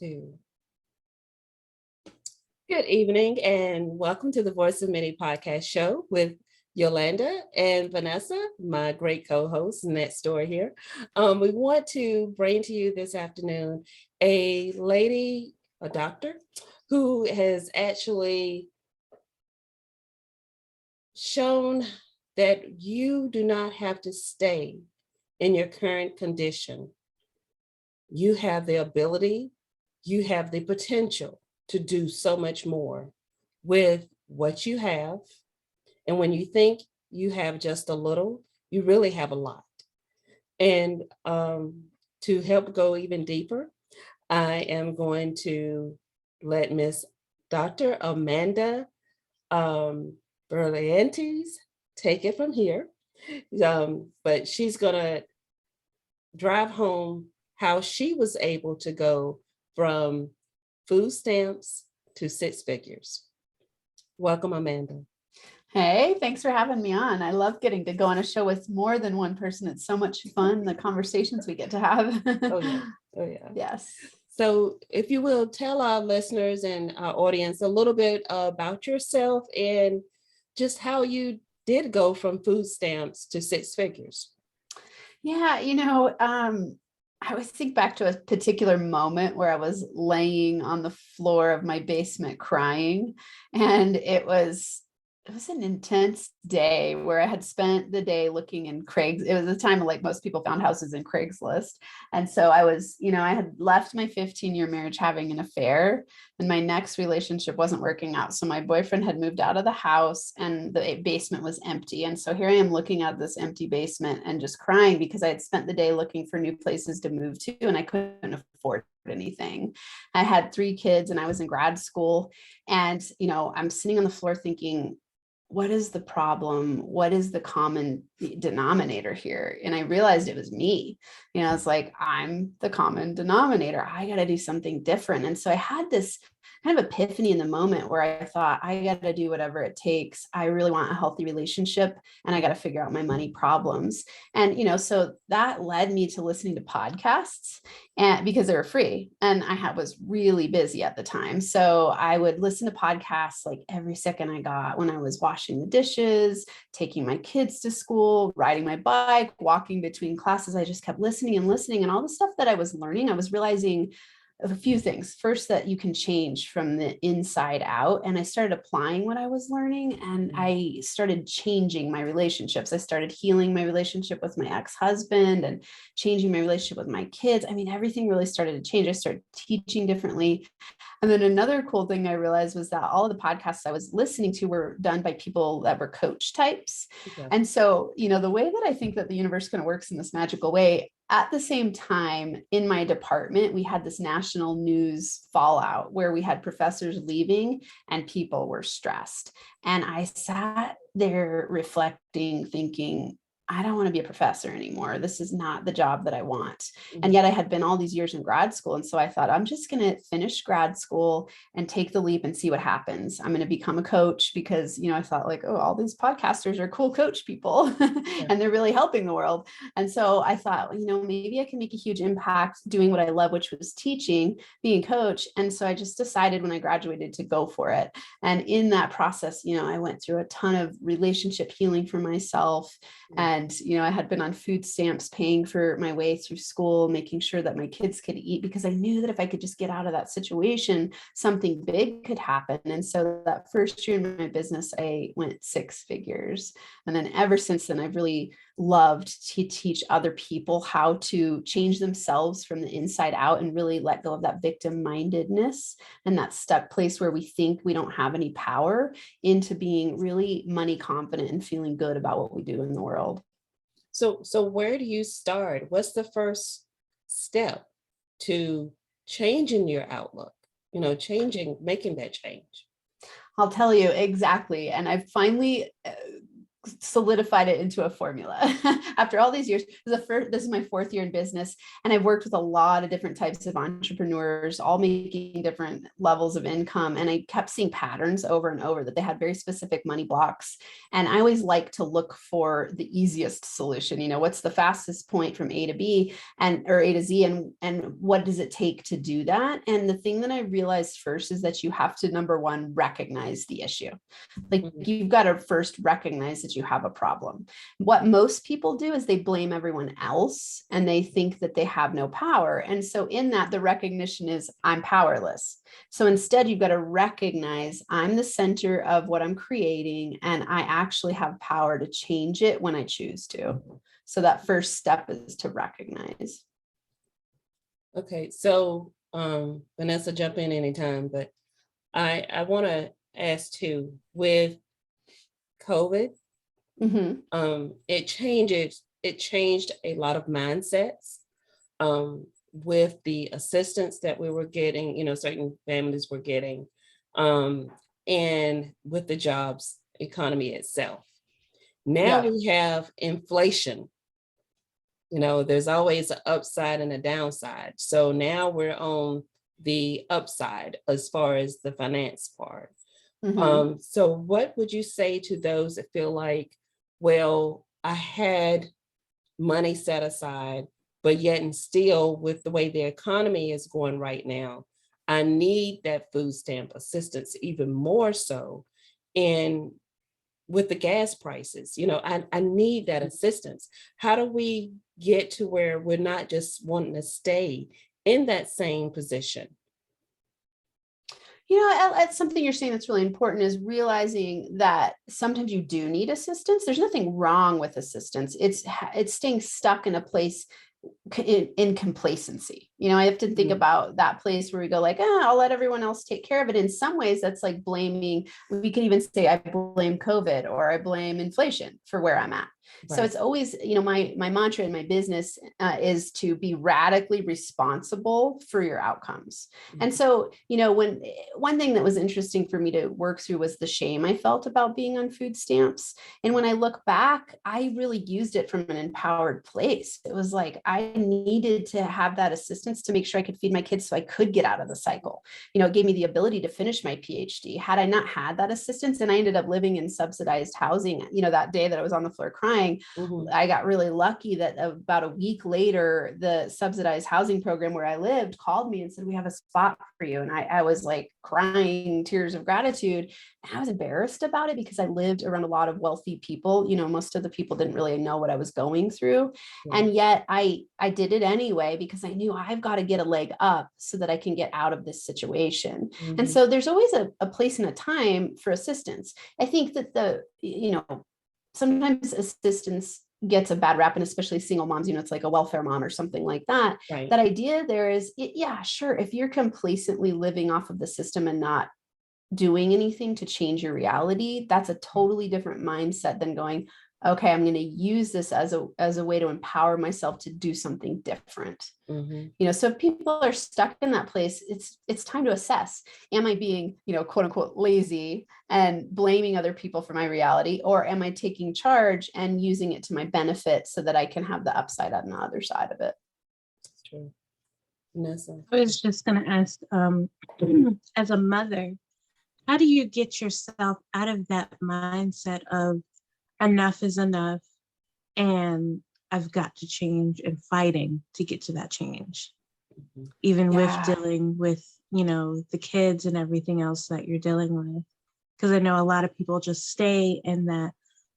Two. Good evening and welcome to the Voice of Many podcast show with Yolanda and Vanessa, my great co-hosts next door here. We want to bring to you this afternoon a doctor, who has actually shown that you do not have to stay in your current condition. You have the ability, you have the potential to do so much more with what you have. And when you think you have just a little, you really have a lot. And to help go even deeper, I am going to let Miss Dr. Amanda Barrientez take it from here. But she's going to drive home how she was able to go from food stamps to six figures. Welcome, Amanda. Hey, thanks for having me on. I love getting to go on a show with more than one person. It's so much fun, the conversations we get to have. Oh, yeah. Oh, yeah. Yes. So if you will tell our listeners and our audience a little bit about yourself and just how you did go from food stamps to six figures. Yeah, I always think back to a particular moment where I was laying on the floor of my basement crying, and it was an intense day where I had spent the day looking in Craigslist. It was a time of, like, most people found houses in Craigslist. And so I was, I had left my 15-year marriage having an affair, and my next relationship wasn't working out. So my boyfriend had moved out of the house and the basement was empty. And so here I am looking at this empty basement and just crying because I had spent the day looking for new places to move to and I couldn't afford anything. I had 3 kids and I was in grad school, and, I'm sitting on the floor thinking, what is the problem? What is the common denominator here? And I realized it was me. It's like, I'm the common denominator. I got to do something different. And so I had this kind of epiphany in the moment where I thought, I got to do whatever it takes. I really want a healthy relationship and I got to figure out my money problems. And, so that led me to listening to podcasts, and because they were free, and I was really busy at the time. So I would listen to podcasts like every second I got, when I was washing the dishes, taking my kids to school, riding my bike, walking between classes. I just kept listening and listening, and all the stuff that I was learning, I was realizing a few things. First, that you can change from the inside out. And I started applying what I was learning, and I started changing my relationships. I started healing my relationship with my ex-husband and changing my relationship with my kids. I mean, everything really started to change. I started teaching differently. And then another cool thing I realized was that all of the podcasts I was listening to were done by people that were coach types. Okay. And so, the way that I think that the universe kind of works in this magical way, at the same time, in my department, we had this national news fallout where we had professors leaving and people were stressed. And I sat there reflecting, thinking, I don't want to be a professor anymore. This is not the job that I want. Mm-hmm. And yet I had been all these years in grad school. And so I thought, I'm just going to finish grad school and take the leap and see what happens. I'm going to become a coach because, I thought, like, oh, all these podcasters are cool coach people and they're really helping the world. And so I thought, maybe I can make a huge impact doing what I love, which was teaching, being a coach. And so I just decided when I graduated to go for it. And in that process, I went through a ton of relationship healing for myself. And, I had been on food stamps, paying for my way through school, making sure that my kids could eat, because I knew that if I could just get out of that situation, something big could happen. And so that first year in my business, I went 6 figures. And then ever since then, I've really loved to teach other people how to change themselves from the inside out and really let go of that victim-mindedness and that stuck place where we think we don't have any power, into being really money confident and feeling good about what we do in the world. So where do you start? What's the first step to changing your outlook? Making that change? I'll tell you exactly. And I've finally solidified it into a formula after all these years. This is my 4th year in business, and I've worked with a lot of different types of entrepreneurs, all making different levels of income. And I kept seeing patterns over and over that they had very specific money blocks. And I always like to look for the easiest solution. What's the fastest point from A to B or A to Z, and what does it take to do that? And the thing that I realized first is that you have to, number one, recognize the issue. Like, you've got to first recognize that you have a problem. What most people do is they blame everyone else, and they think that they have no power. And so in that, the recognition is, I'm powerless. So instead, you've got to recognize, I'm the center of what I'm creating, and I actually have power to change it when I choose to. So that first step is to recognize. Okay, so Vanessa, jump in anytime, but I want to ask too, with COVID, it changed a lot of mindsets with the assistance that we were getting, certain families were getting, and with the jobs economy itself. Now we have inflation. There's always an upside and a downside. So now we're on the upside as far as the finance part. So what would you say to those that feel like, well, I had money set aside, but yet and still, with the way the economy is going right now, I need that food stamp assistance even more so. And with the gas prices, I need that assistance. How do we get to where we're not just wanting to stay in that same position? That's something you're saying that's really important, is realizing that sometimes you do need assistance. There's nothing wrong with assistance. It's staying stuck in a place in complacency. I have to think about that place where we go like, I'll let everyone else take care of it. In some ways, that's like blaming. We can even say, I blame COVID or I blame inflation for where I'm at. Right. So it's always, my mantra in my business is to be radically responsible for your outcomes. And so, when one thing that was interesting for me to work through was the shame I felt about being on food stamps. And when I look back, I really used it from an empowered place. It was like, I needed to have that assistance to make sure I could feed my kids so I could get out of the cycle. It gave me the ability to finish my PhD. Had I not had that assistance, and I ended up living in subsidized housing, that day that I was on the floor crying, I got really lucky that about a week later, the subsidized housing program where I lived called me and said, we have a spot for you. And I was like crying tears of gratitude. And I was embarrassed about it because I lived around a lot of wealthy people. Most of the people didn't really know what I was going through. And yet I did it anyway, because I knew I've got to get a leg up so that I can get out of this situation. And so there's always a place and a time for assistance. I think that sometimes assistance gets a bad rap, and especially single moms, it's like a welfare mom or something like that. Right. That idea there is, sure. If you're complacently living off of the system and not doing anything to change your reality, that's a totally different mindset than going, okay, I'm going to use this as a way to empower myself to do something different. So if people are stuck in that place, it's time to assess, am I being, quote unquote, lazy and blaming other people for my reality, or am I taking charge and using it to my benefit so that I can have the upside on the other side of it? That's true. Vanessa. I was just going to ask, as a mother, how do you get yourself out of that mindset of enough is enough and I've got to change, and fighting to get to that change, even with dealing with, the kids and everything else that you're dealing with? Because I know a lot of people just stay in that,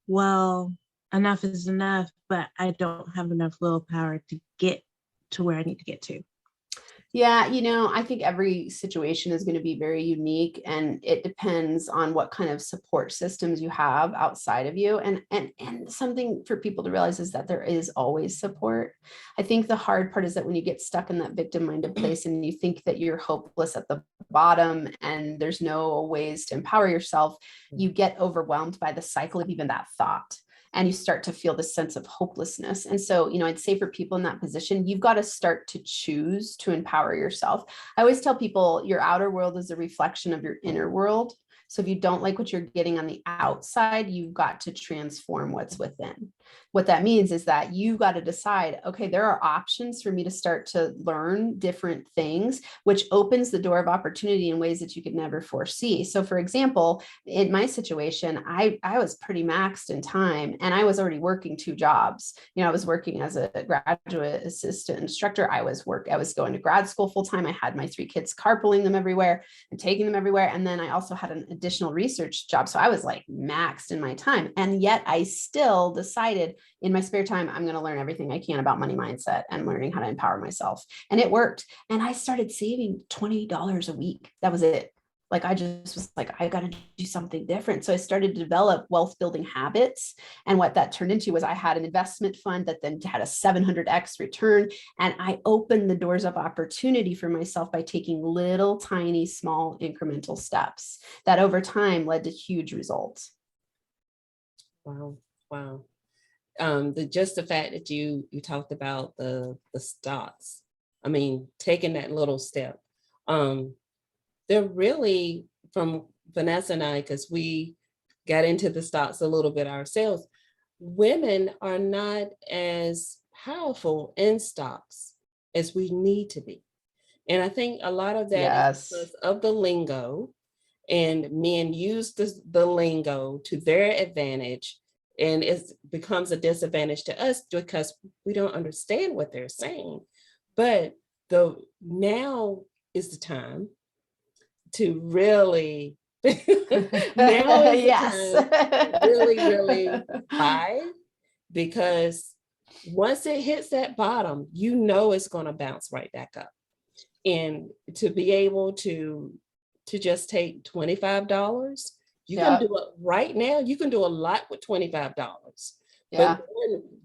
well, enough is enough, but I don't have enough willpower to get to where I need to get to. Yeah, I think every situation is going to be very unique, and it depends on what kind of support systems you have outside of you. And something for people to realize is that there is always support. I think the hard part is that when you get stuck in that victim-minded place and you think that you're hopeless at the bottom and there's no ways to empower yourself, you get overwhelmed by the cycle of even that thought. and you start to feel this sense of hopelessness. And so, I'd say for people in that position, you've got to start to choose to empower yourself. I always tell people your outer world is a reflection of your inner world. So if you don't like what you're getting on the outside, you've got to transform what's within. What that means is that you've got to decide, okay, there are options for me to start to learn different things, which opens the door of opportunity in ways that you could never foresee. So for example, in my situation, I was pretty maxed in time, and I was already working 2 jobs. I was working as a graduate assistant instructor. I was going to grad school full time. I had my 3 kids, carpooling them everywhere and taking them everywhere. And then I also had an additional research job. So I was like maxed in my time. And yet I still decided in my spare time, I'm going to learn everything I can about money mindset and learning how to empower myself. And it worked. And I started saving $20 a week. That was it. Like, I just was like, I got to do something different. So I started to develop wealth building habits. And what that turned into was I had an investment fund that then had a 700x return. And I opened the doors of opportunity for myself by taking little, tiny, small, incremental steps that over time led to huge results. Wow. Wow. Just the fact that you talked about the stocks, I mean, taking that little step, they're really, from Vanessa and I, because we got into the stocks a little bit ourselves, women are not as powerful in stocks as we need to be. And I think a lot of that is because of the lingo, and men use the lingo to their advantage. And it becomes a disadvantage to us because we don't understand what they're saying. But now is the time to really, now is the time to really buy, because once it hits that bottom, it's going to bounce right back up. And to be able to just take $25, you can do it right now. You can do a lot with $25, but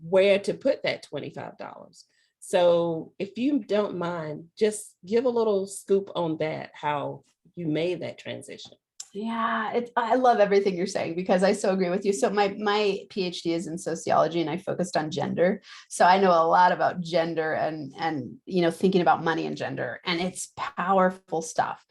where to put that $25? So if you don't mind, just give a little scoop on that, how you made that transition. Yeah, I love everything you're saying, because I so agree with you. So my PhD is in sociology, and I focused on gender. So I know a lot about gender and thinking about money and gender, and it's powerful stuff.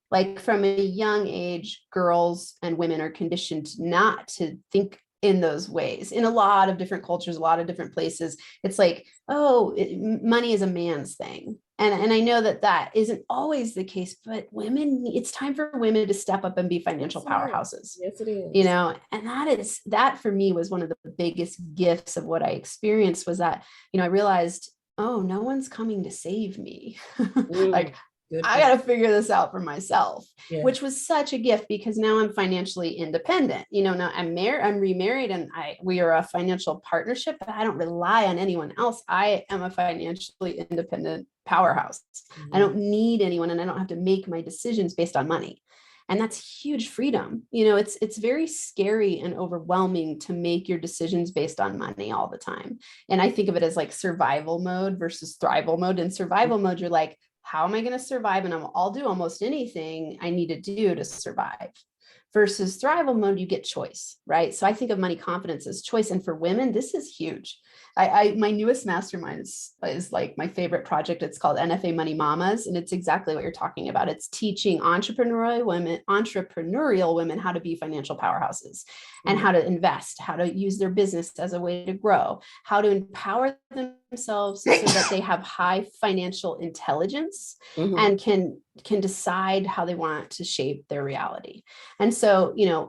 Like, from a young age, girls and women are conditioned not to think in those ways. In a lot of different cultures, a lot of different places, it's like, money is a man's thing. And I know that isn't always the case, but it's time for women to step up and be financial powerhouses. Yes, it is. And that for me was one of the biggest gifts of what I experienced, was that, I realized, no one's coming to save me. Like, I got to figure this out for myself, which was such a gift, because now I'm financially independent. Now I'm remarried, and we are a financial partnership, but I don't rely on anyone else. I am a financially independent powerhouse. I don't need anyone, and I don't have to make my decisions based on money. And that's huge freedom. It's very scary and overwhelming to make your decisions based on money all the time. And I think of it as like survival mode versus thrival mode. In survival mode, you're like, how am I going to survive? And I'll do almost anything I need to do to survive. Versus thrival mode, you get choice, right? So I think of money confidence as choice. And for women, this is huge. My newest mastermind is like my favorite project. It's called NFA Money Mamas. And it's exactly what you're talking about. It's teaching entrepreneurial women how to be financial powerhouses, and how to invest, how to use their business as a way to grow, how to empower themselves so that they have high financial intelligence and can decide how they want to shape their reality. And so,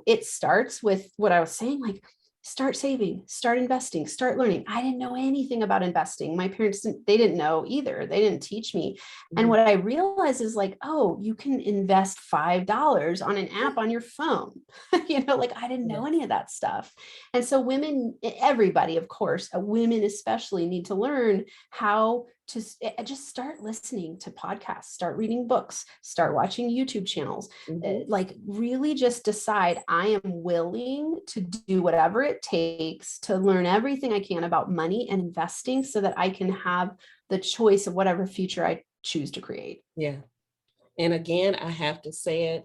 it starts with what I was saying, like, start saving, start investing, start learning. I didn't know anything about investing. My parents, they didn't know either. They didn't teach me. And what I realized is like, you can invest $5 on an app on your phone. Like, I didn't know any of that stuff. And so women, everybody, of course, women especially, need to learn how to just start listening to podcasts, start reading books, start watching YouTube channels, like really just decide, I am willing to do whatever it takes to learn everything I can about money and investing, so that I can have the choice of whatever future I choose to create. Yeah. And again, I have to say it,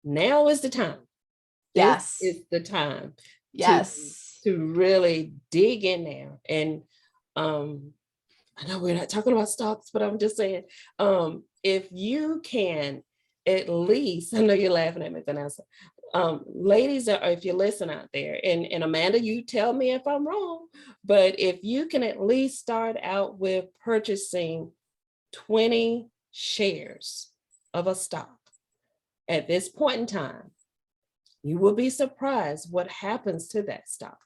now is the time. Yes. This is the time. Yes. to really dig in there. And I know we're not talking about stocks, but I'm just saying, if you can at least, I know you're laughing at me, Vanessa. Ladies, or if you listen out there, and Amanda, you tell me if I'm wrong, but if you can at least start out with purchasing 20 shares of a stock at this point in time, you will be surprised what happens to that stock.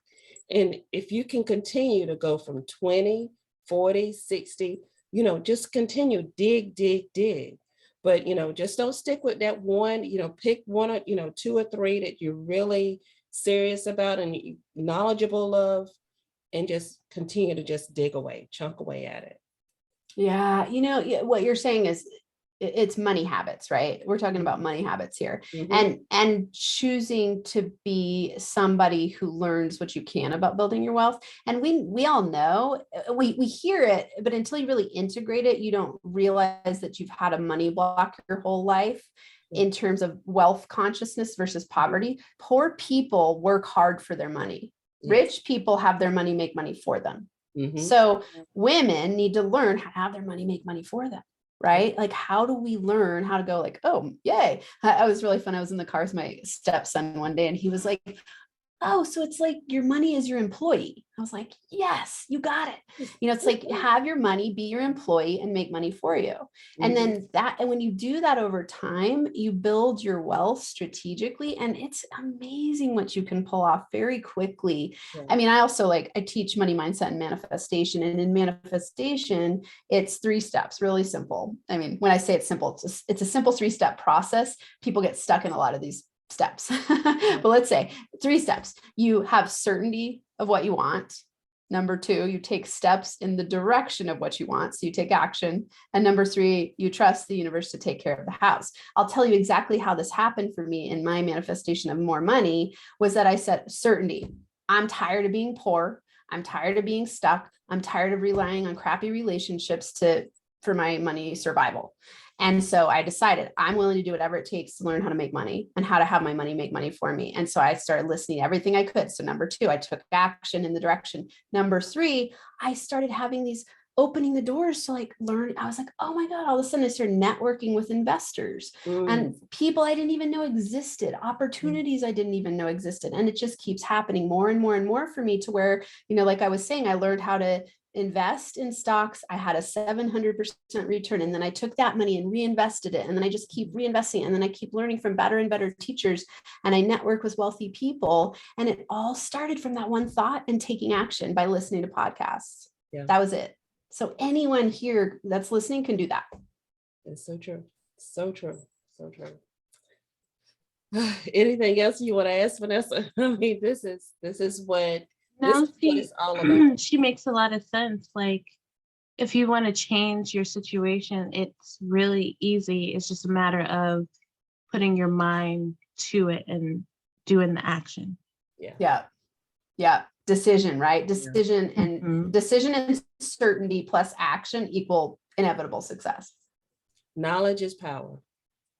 And if you can continue to go from 20, 40, 60, just continue, dig. But, just don't stick with that one, pick one or, 2 or 3 that you're really serious about and knowledgeable of, and just continue to just dig away, chunk away at it. Yeah. What you're saying is it's money habits, right? We're talking about money habits here. And choosing to be somebody who learns what you can about building your wealth. And we all know, we hear it, but until you really integrate it, you don't realize that you've had a money block your whole life in terms of wealth consciousness versus poverty. Poor people work hard for their money. Rich people have their money make money for them. So women need to learn how to have their money make money for them. Right? Like, how do we learn how to go like, oh, yay. I was really fun. I was in the car with my stepson one day and he was like, oh, so it's like your money is your employee. I was like, yes, you got it. It's like have your money be your employee and make money for you. And then and when you do that over time, you build your wealth strategically, and it's amazing what you can pull off very quickly. Yeah. I mean, I also I teach money mindset and manifestation, and in manifestation, it's 3 steps, really simple. I mean, when I say it's simple, it's a simple 3-step process. People get stuck in a lot of these steps, but let's say 3 steps. You have certainty of what you want. Number 2, you take steps in the direction of what you want. So you take action. And number 3, you trust the universe to take care of the house. I'll tell you exactly how this happened for me in my manifestation of more money was that I set certainty. I'm tired of being poor. I'm tired of being stuck. I'm tired of relying on crappy relationships for my money survival. And so I decided I'm willing to do whatever it takes to learn how to make money and how to have my money make money for me. And so I started listening to everything I could. So number 2, I took action in the direction. Number 3, I started having these opening the doors to learn. I was like, oh my God, all of a sudden I started networking with investors and people I didn't even know existed, opportunities I didn't even know existed. And it just keeps happening more and more and more for me to where, like I was saying, I learned how to invest in stocks. I had a 700% return. And then I took that money and reinvested it. And then I just keep reinvesting. And then I keep learning from better and better teachers. And I network with wealthy people. And it all started from that one thought and taking action by listening to podcasts. Yeah. That was it. So anyone here that's listening can do that. It's so true. So true. So true. Anything else you want to ask, Vanessa? I mean, this is what it's all about. She makes a lot of sense. If you want to change your situation, it's really easy. It's just a matter of putting your mind to it and doing the action. Yeah. Decision, right? Decision and decision and certainty plus action equal inevitable success. Knowledge is power.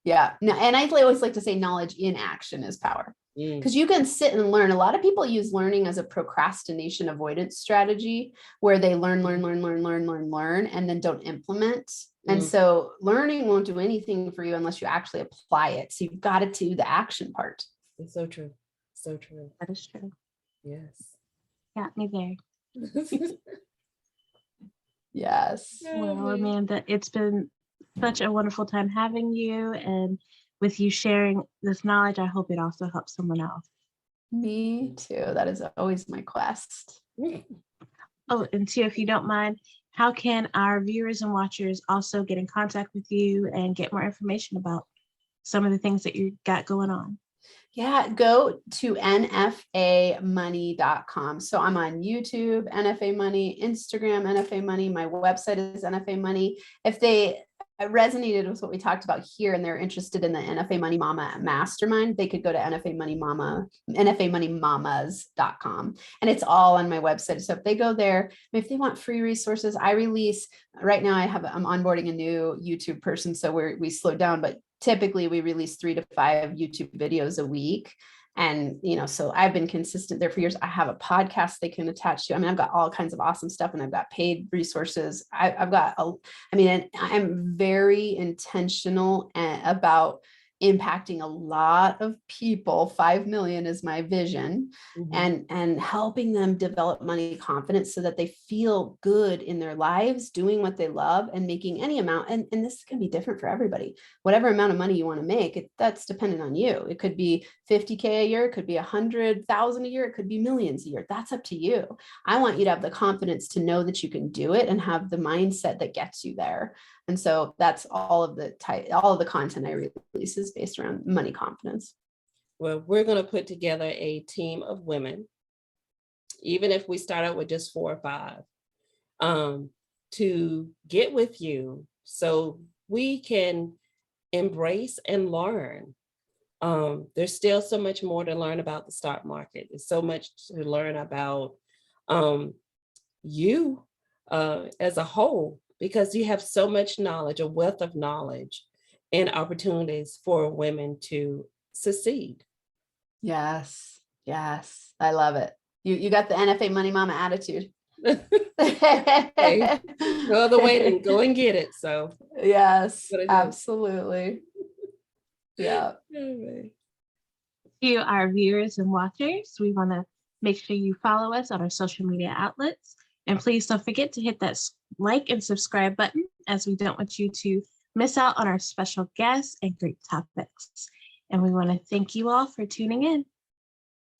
Yeah. No, and I always like to say knowledge in action is power. Because you can sit and learn. A lot of people use learning as a procrastination avoidance strategy where they learn, and then don't implement. And so learning won't do anything for you unless you actually apply it. So you've got to do the action part. It's so true. So true. That is true. Yes. Got me there. Yes. Well, Amanda, it's been such a wonderful time having you, and with you sharing this knowledge, I hope it also helps someone else. Me too. That is always my quest. Oh, and Tia, if you don't mind, how can our viewers and watchers also get in contact with you and get more information about some of the things that you got going on? Yeah, go to NFAmoney.com. So I'm on YouTube, NFA Money, Instagram, NFA Money. My website is NFA Money. If they resonated with what we talked about here and they're interested in the NFA Money Mama Mastermind, they could go to NFAmoneymamas.com. And it's all on my website. So if they go there, if they want free resources, I release right now, I'm onboarding a new YouTube person. So we slowed down, but typically we release 3 to 5 YouTube videos a week. And, so I've been consistent there for years. I have a podcast they can attach to. I mean, I've got all kinds of awesome stuff, and I've got paid resources. And I'm very intentional about impacting a lot of people. 5 million is my vision, and helping them develop money confidence so that they feel good in their lives, doing what they love and making any amount. And this can be different for everybody. Whatever amount of money you want to make, that's dependent on you. It could be 50K a year, it could be 100,000 a year, it could be millions a year. That's up to you. I want you to have the confidence to know that you can do it and have the mindset that gets you there. And so that's all of the content I release is based around money confidence. Well, we're going to put together a team of women, even if we start out with just 4 or 5, to get with you so we can embrace and learn. There's still so much more to learn about the stock market. There's so much to learn about you as a whole, because you have so much knowledge, a wealth of knowledge and opportunities for women to succeed. Yes. I love it. You got the NFA Money Mama attitude. Hey, no other way than go and get it. So yes, absolutely. Yeah. To our viewers and watchers, we want to make sure you follow us on our social media outlets. And please don't forget to hit that like and subscribe button, as we don't want you to miss out on our special guests and great topics. And we want to thank you all for tuning in.